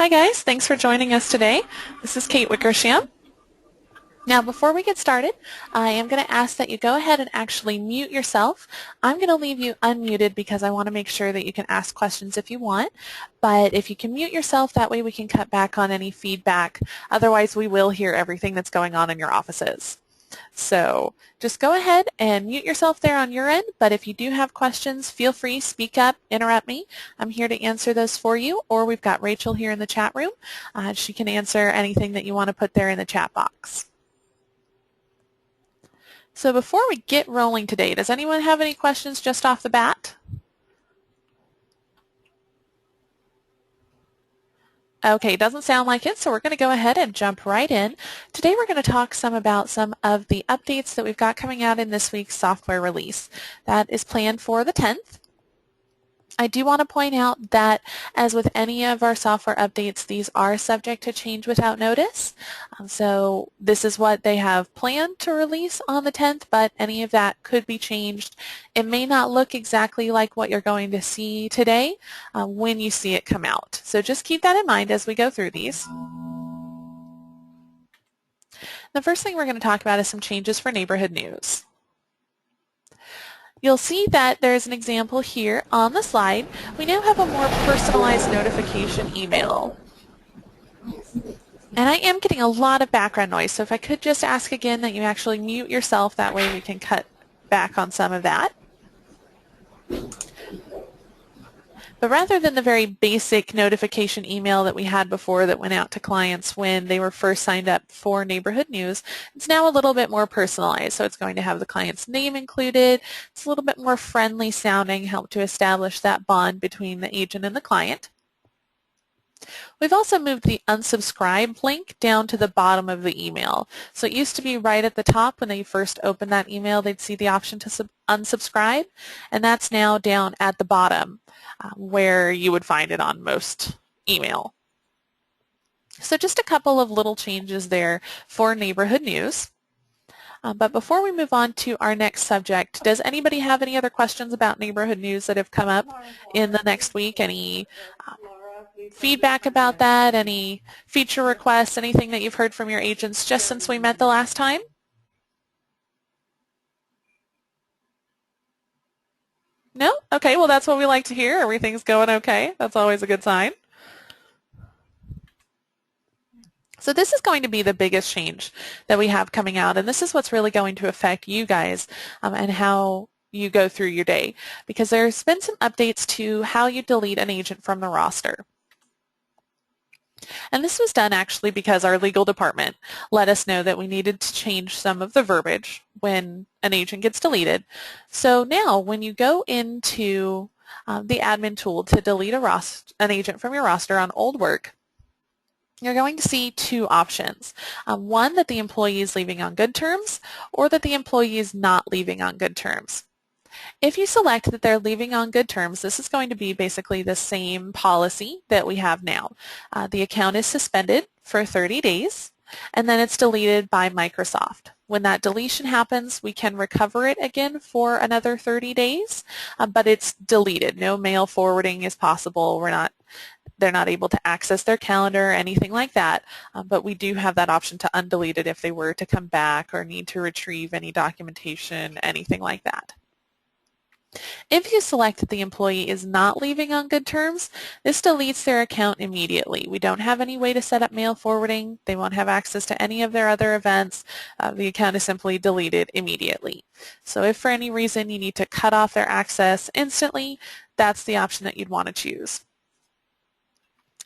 Hi guys, thanks for joining us today. This is Kate Wickersham. Now before we get started, I am going to ask that you go ahead and actually mute yourself. I'm going to leave you unmuted because I want to make sure that you can ask questions if you want, but if you can mute yourself, that way we can cut back on any feedback. Otherwise we will hear everything that's going on in your offices. So just go ahead and mute yourself there on your end, but if you do have questions, feel free, speak up, interrupt me. I'm here to answer those for you, or we've got Rachel here in the chat room. She can answer anything that you want to put there in the chat box. So before we get rolling today, does anyone have any questions just off the bat? Okay, doesn't sound like it, so we're going to go ahead and jump right in. Today we're going to talk about some of the updates that we've got coming out in this week's software release. That is planned for the 10th. I do want to point out that, as with any of our software updates, these are subject to change without notice. So this is what they have planned to release on the 10th, but any of that could be changed. It may not look exactly like what you're going to see today when you see it come out. So just keep that in mind as we go through these. The first thing we're going to talk about is some changes for neighborhood news. You'll see that there's an example here on the slide. We now have a more personalized notification email. And I am getting a lot of background noise, so if I could just ask again that you actually mute yourself, that way we can cut back on some of that. But rather than the very basic notification email that we had before that went out to clients when they were first signed up for neighborhood news, it's now a little bit more personalized. So it's going to have the client's name included. It's a little bit more friendly sounding, help to establish that bond between the agent and the client. We've also moved the unsubscribe link down to the bottom of the email. So it used to be right at the top when they first opened that email, they'd see the option to unsubscribe, and that's now down at the bottom where you would find it on most email. So just a couple of little changes there for neighborhood news. But before we move on to our next subject, does anybody have any other questions about neighborhood news that have come up in the next week? Any feedback about that? Any feature requests? Anything that you've heard from your agents just since we met the last time? No? Okay, well that's what we like to hear. Everything's going okay. That's always a good sign. So this is going to be the biggest change that we have coming out, and this is what's really going to affect you guys and how you go through your day, because there's been some updates to how you delete an agent from the roster. And this was done actually because our legal department let us know that we needed to change some of the verbiage when an agent gets deleted. So now when you go into the admin tool to delete an agent from your roster on old work, you're going to see two options. One, that the employee is leaving on good terms, or that the employee is not leaving on good terms. If you select that they're leaving on good terms, this is going to be basically the same policy that we have now. The account is suspended for 30 days, and then it's deleted by Microsoft. When that deletion happens, we can recover it again for another 30 days, but it's deleted. No mail forwarding is possible. They're not able to access their calendar or anything like that, but we do have that option to undelete it if they were to come back or need to retrieve any documentation, anything like that. If you select that the employee is not leaving on good terms, this deletes their account immediately. We don't have any way to set up mail forwarding. They won't have access to any of their other events. The account is simply deleted immediately. So if for any reason you need to cut off their access instantly, that's the option that you'd want to choose.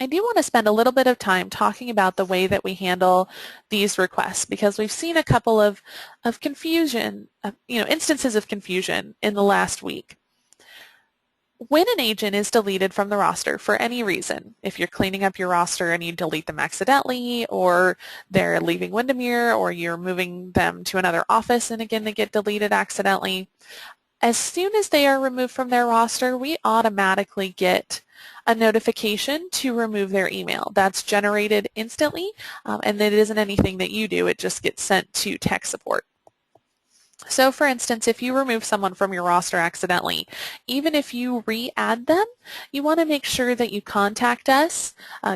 I do want to spend a little bit of time talking about the way that we handle these requests, because we've seen a couple of confusion, instances of confusion in the last week. When an agent is deleted from the roster for any reason, if you're cleaning up your roster and you delete them accidentally, or they're leaving Windermere, or you're moving them to another office and again they get deleted accidentally, as soon as they are removed from their roster, we automatically get a notification to remove their email. That's generated instantly, and it isn't anything that you do. It just gets sent to tech support. So for instance, if you remove someone from your roster accidentally, even if you re-add them, you want to make sure that you contact us,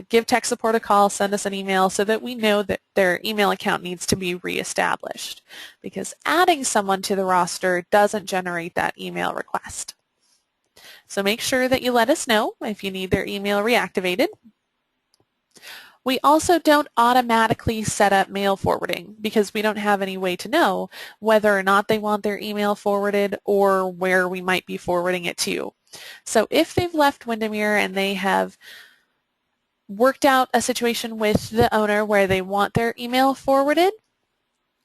give tech support a call, send us an email so that we know that their email account needs to be reestablished, because adding someone to the roster doesn't generate that email request. So make sure that you let us know if you need their email reactivated. We also don't automatically set up mail forwarding because we don't have any way to know whether or not they want their email forwarded or where we might be forwarding it to. So if they've left Windermere and they have worked out a situation with the owner where they want their email forwarded,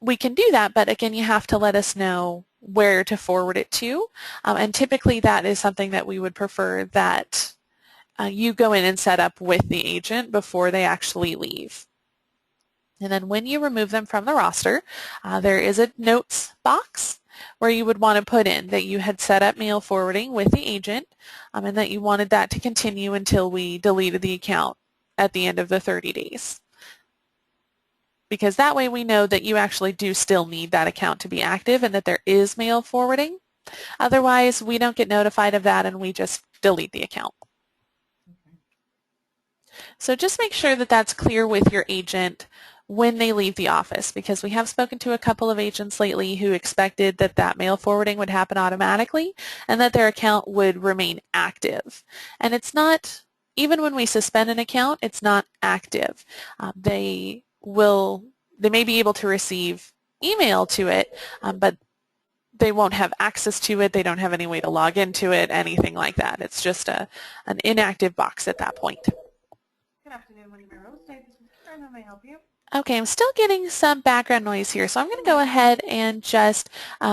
we can do that, but again, you have to let us know where to forward it to, and typically that is something that we would prefer that you go in and set up with the agent before they actually leave. And then when you remove them from the roster, there is a notes box where you would want to put in that you had set up mail forwarding with the agent, and that you wanted that to continue until we deleted the account at the end of the 30 days. Because that way we know that you actually do still need that account to be active and that there is mail forwarding. Otherwise, we don't get notified of that and we just delete the account. So just make sure that that's clear with your agent when they leave the office, because we have spoken to a couple of agents lately who expected that that mail forwarding would happen automatically and that their account would remain active. And it's not, even when we suspend an account, it's not active. They may be able to receive email to it, but they won't have access to it. They don't have any way to log into it, anything like that. It's just an inactive box at that point. Good afternoon, Windermere Real Estate. This is Karen. How may I help you? Okay, I'm still getting some background noise here, so I'm going to go ahead and just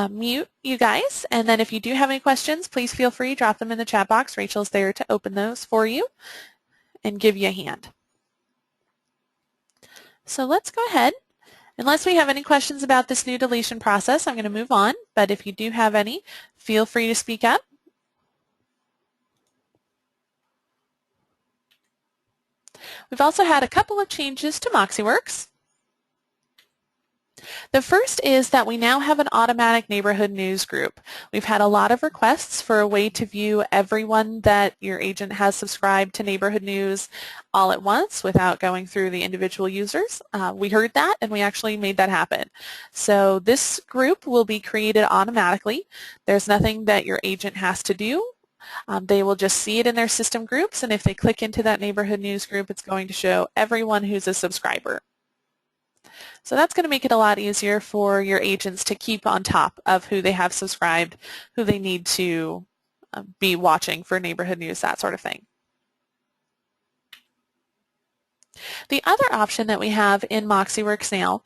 mute you guys. And then if you do have any questions, please feel free to drop them in the chat box. Rachel's there to open those for you and give you a hand. So let's go ahead. Unless we have any questions about this new deletion process, I'm going to move on. But if you do have any, feel free to speak up. We've also had a couple of changes to MoxieWorks. The first is that we now have an automatic neighborhood news group. We've had a lot of requests for a way to view everyone that your agent has subscribed to neighborhood news all at once without going through the individual users. We heard that and we actually made that happen. So this group will be created automatically. There's nothing that your agent has to do. They will just see it in their system groups, and if they click into that neighborhood news group, it's going to show everyone who's a subscriber. So that's going to make it a lot easier for your agents to keep on top of who they have subscribed, who they need to be watching for neighborhood news, that sort of thing. The other option that we have in MoxieWorks now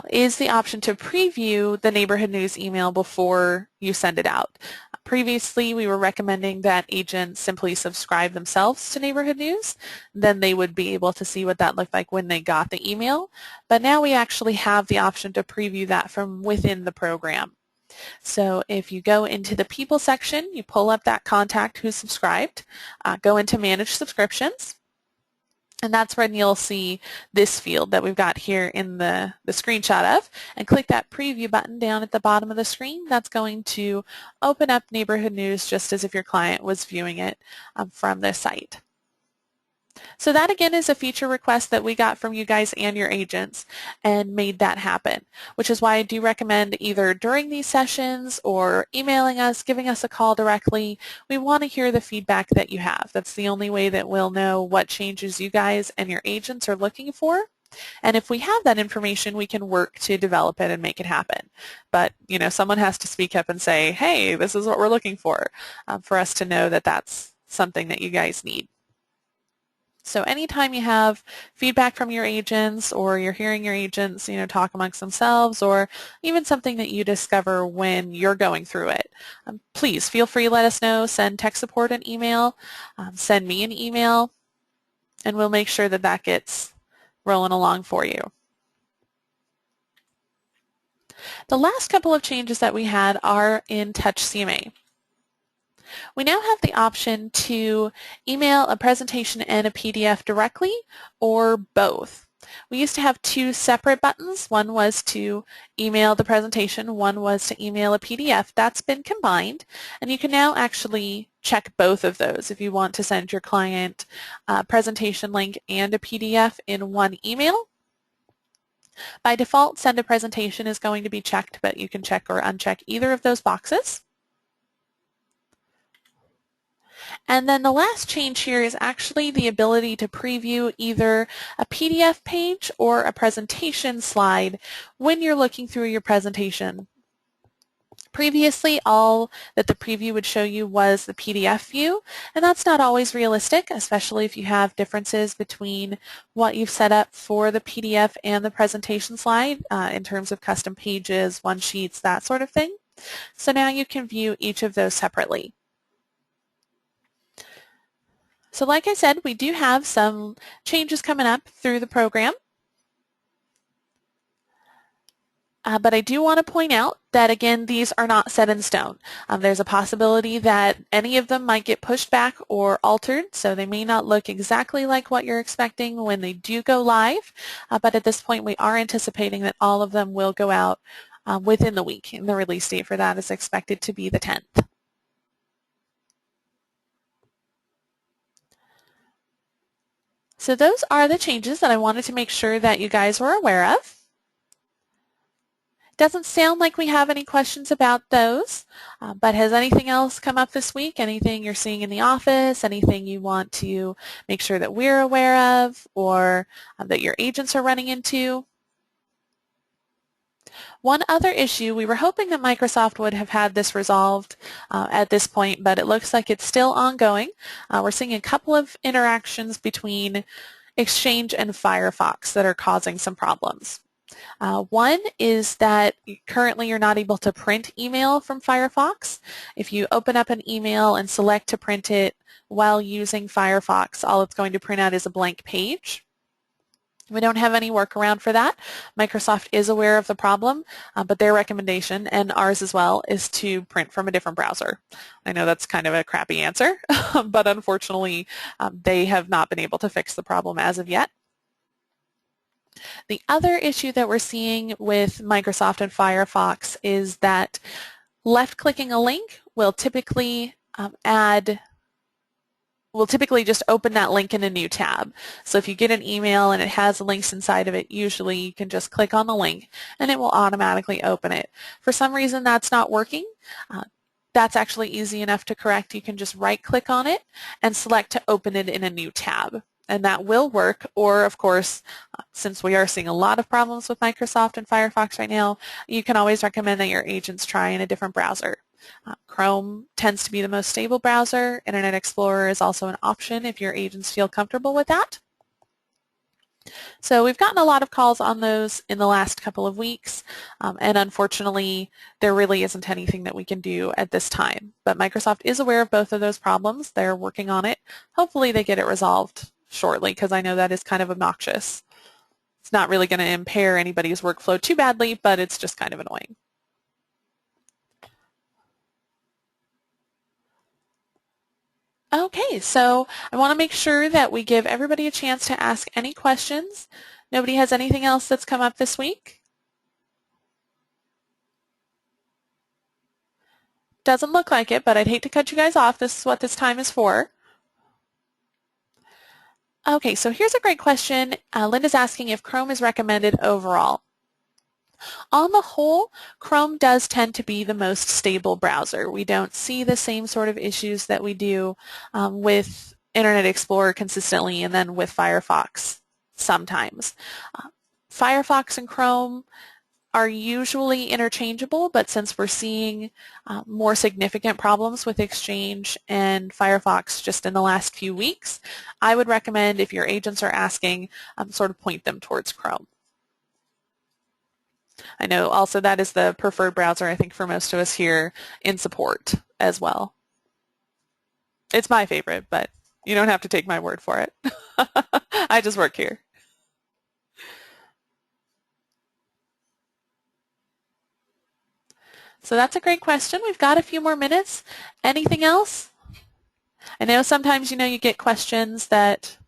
is the option to preview the neighborhood news email before you send it out. Previously, we were recommending that agents simply subscribe themselves to neighborhood news. Then they would be able to see what that looked like when they got the email. But now we actually have the option to preview that from within the program. So if you go into the People section, you pull up that contact who's subscribed, go into Manage Subscriptions, and that's when you'll see this field that we've got here in the screenshot of, and click that preview button down at the bottom of the screen. That's going to open up neighborhood news just as if your client was viewing it from this site. So that again is a feature request that we got from you guys and your agents and made that happen, which is why I do recommend either during these sessions or emailing us, giving us a call directly. We want to hear the feedback that you have. That's the only way that we'll know what changes you guys and your agents are looking for. And if we have that information, we can work to develop it and make it happen. But, you know, someone has to speak up and say, hey, this is what we're looking for us to know that that's something that you guys need. So anytime you have feedback from your agents, or you're hearing your agents, you know, talk amongst themselves, or even something that you discover when you're going through it, please feel free to let us know. Send tech support an email, send me an email, and we'll make sure that that gets rolling along for you. The last couple of changes that we had are in Touch CMA. We now have the option to email a presentation and a PDF directly, or both. We used to have two separate buttons. One was to email the presentation, one was to email a PDF. That's been combined, and you can now actually check both of those if you want to send your client a presentation link and a PDF in one email. By default, send a presentation is going to be checked, but you can check or uncheck either of those boxes. And then the last change here is actually the ability to preview either a PDF page or a presentation slide when you're looking through your presentation. Previously, all that the preview would show you was the PDF view, and that's not always realistic, especially if you have differences between what you've set up for the PDF and the presentation slide in terms of custom pages, one-sheets, that sort of thing. So now you can view each of those separately. So like I said, we do have some changes coming up through the program. But I do want to point out that, again, these are not set in stone. There's a possibility that any of them might get pushed back or altered, so they may not look exactly like what you're expecting when they do go live. But at this point, we are anticipating that all of them will go out within the week, and the release date for that is expected to be the 10th. So those are the changes that I wanted to make sure that you guys were aware of. Doesn't sound like we have any questions about those, but has anything else come up this week? Anything you're seeing in the office? Anything you want to make sure that we're aware of or that your agents are running into? One other issue, we were hoping that Microsoft would have had this resolved at this point, but it looks like it's still ongoing. We're seeing a couple of interactions between Exchange and Firefox that are causing some problems. One is that currently you're not able to print email from Firefox. If you open up an email and select to print it while using Firefox, all it's going to print out is a blank page. We don't have any workaround for that. Microsoft is aware of the problem, but their recommendation, and ours as well, is to print from a different browser. I know that's kind of a crappy answer, but unfortunately they have not been able to fix the problem as of yet. The other issue that we're seeing with Microsoft and Firefox is that left-clicking a link will typically just open that link in a new tab. So if you get an email and it has links inside of it, usually you can just click on the link and it will automatically open it. For some reason that's not working. That's actually easy enough to correct. You can just right-click on it and select to open it in a new tab. And that will work, or of course, since we are seeing a lot of problems with Microsoft and Firefox right now, you can always recommend that your agents try in a different browser. Chrome tends to be the most stable browser. Internet Explorer is also an option if your agents feel comfortable with that. So we've gotten a lot of calls on those in the last couple of weeks, and unfortunately there really isn't anything that we can do at this time. But Microsoft is aware of both of those problems. They're working on it. Hopefully they get it resolved shortly, because I know that is kind of obnoxious. It's not really going to impair anybody's workflow too badly, but it's just kind of annoying. Okay, so I want to make sure that we give everybody a chance to ask any questions. Nobody has anything else that's come up this week? Doesn't look like it, but I'd hate to cut you guys off. This is what this time is for. Okay, so here's a great question. Linda's asking if Chrome is recommended overall. On the whole, Chrome does tend to be the most stable browser. We don't see the same sort of issues that we do with Internet Explorer consistently, and then with Firefox sometimes. Firefox and Chrome are usually interchangeable, but since we're seeing more significant problems with Exchange and Firefox just in the last few weeks, I would recommend, if your agents are asking, sort of point them towards Chrome. I know also that is the preferred browser, I think, for most of us here in support as well. It's my favorite, but you don't have to take my word for it. I just work here. So that's a great question. We've got a few more minutes. Anything else? I know sometimes, you get questions that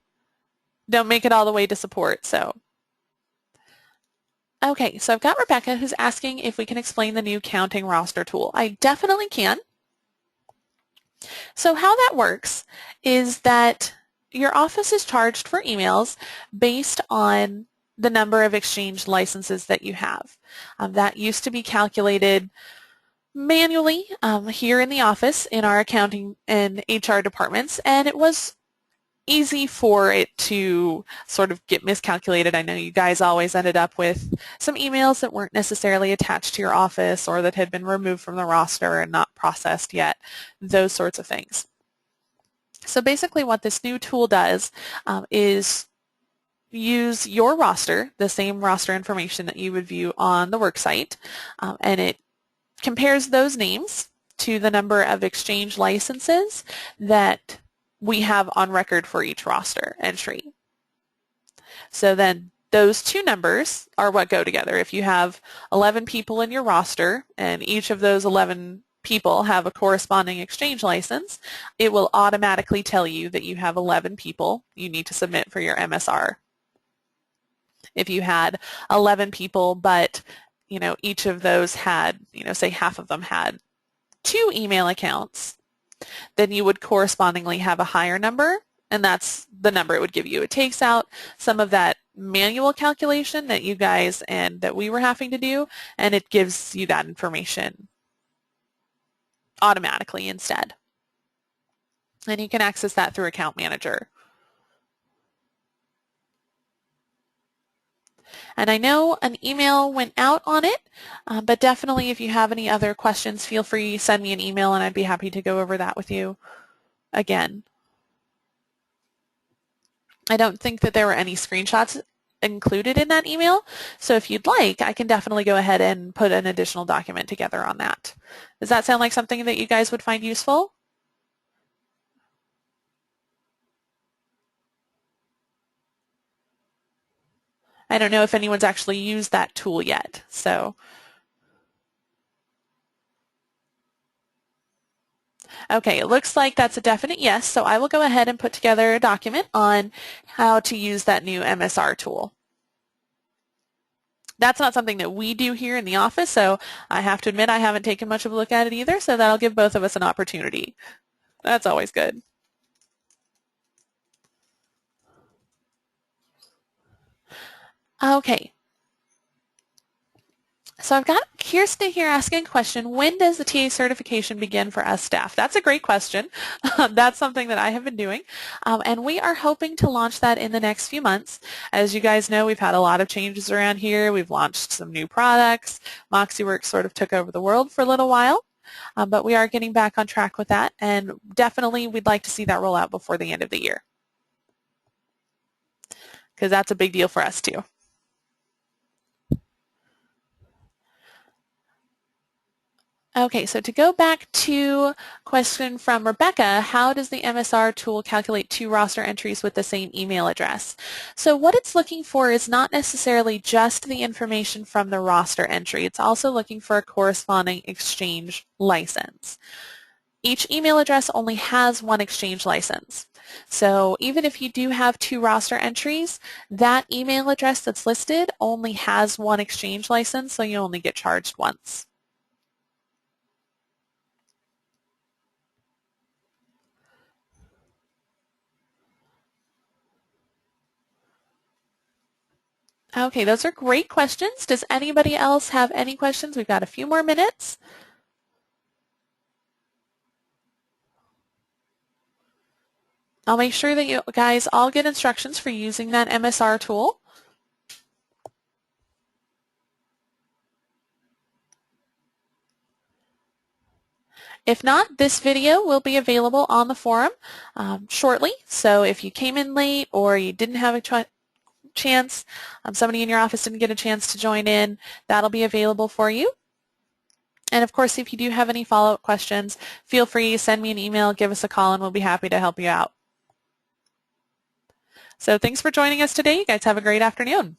don't make it all the way to support, so Okay, so I've got Rebecca who's asking if we can explain the new counting roster tool. I definitely can. So how that works is that your office is charged for emails based on the number of Exchange licenses that you have. That used to be calculated manually here in the office in our accounting and HR departments, and it was easy for it to sort of get miscalculated. I know you guys always ended up with some emails that weren't necessarily attached to your office or that had been removed from the roster and not processed yet, those sorts of things. So basically what this new tool does is use your roster, the same roster information that you would view on the worksite, and it compares those names to the number of Exchange licenses that we have on record for each roster entry. So then those two numbers are what go together. If you have 11 people in your roster and each of those 11 people have a corresponding Exchange license, it will automatically tell you that you have 11 people you need to submit for your MSR. If you had 11 people but each of those had, say half of them had 2 email accounts, then you would correspondingly have a higher number, and that's the number it would give you. It takes out some of that manual calculation that you guys and that we were having to do, and it gives you that information automatically instead. And you can access that through Account Manager. And I know an email went out on it, but definitely if you have any other questions, feel free to send me an email and I'd be happy to go over that with you again. I don't think that there were any screenshots included in that email, so if you'd like, I can definitely go ahead and put an additional document together on that. Does that sound like something that you guys would find useful? I don't know if anyone's actually used that tool yet, so. Okay, it looks like that's a definite yes, so I will go ahead and put together a document on how to use that new MSR tool. That's not something that we do here in the office, so I have to admit I haven't taken much of a look at it either, so that'll give both of us an opportunity. That's always good. Okay. So I've got Kirsten here asking a question, when does the TA certification begin for us staff? That's a great question. That's something that I have been doing, and we are hoping to launch that in the next few months. As you guys know, we've had a lot of changes around here. We've launched some new products. MoxieWorks sort of took over the world for a little while, but we are getting back on track with that, and definitely we'd like to see that roll out before the end of the year, because that's a big deal for us too. Okay, so to go back to question from Rebecca, how does the MSR tool calculate 2 roster entries with the same email address? So what it's looking for is not necessarily just the information from the roster entry. It's also looking for a corresponding Exchange license. Each email address only has 1 Exchange license. So even if you do have 2 roster entries, that email address that's listed only has 1 Exchange license, so you only get charged once. Okay, those are great questions. Does anybody else have any questions? We've got a few more minutes. I'll make sure that you guys all get instructions for using that MSR tool. If not, this video will be available on the forum shortly. So if you came in late or you didn't have a chance, somebody in your office didn't get a chance to join in, that'll be available for you. And of course, if you do have any follow-up questions, feel free to send me an email, give us a call, and we'll be happy to help you out. So thanks for joining us today. You guys have a great afternoon.